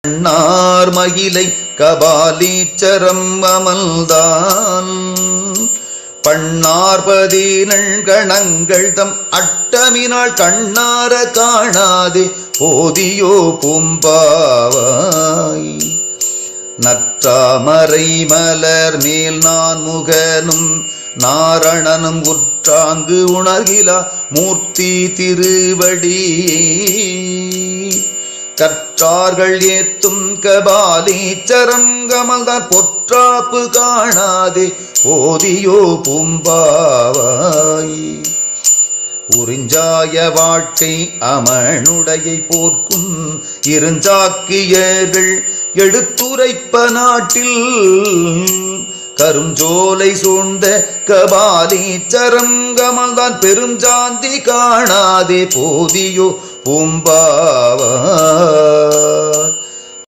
கண்ணார் மகிலை கபாலீச்சரம் அமல்தான் பண்ணார்பதினள் கணங்கள் தம் அட்டமினாள் கண்ணார காணாதே போதியோ பூம்பாவாய். நற்றாமரை மலர் மேல் நான் முகனும் நாரணனும் உற்றாங்கு உணர்கிலா மூர்த்தி திருவடி கற்றார்கள் ஏத்தும் கபாலீச்சரம் கமல்தான் பொற்றாப்பு காணாதே போதியோ பூம்பாவாய். உறிஞ்சாய வாழ்க்கை அமனுடையை போர்க்கும் இருஞ்சாக்கியர்கள் எடுத்துரைப்ப நாட்டில் கருஞ்சோலை சூழ்ந்த கபாலீச்சரம் கமல்தான் பெருஞ்சாந்தி காணாதே போதியோ பூம்பாவாய்.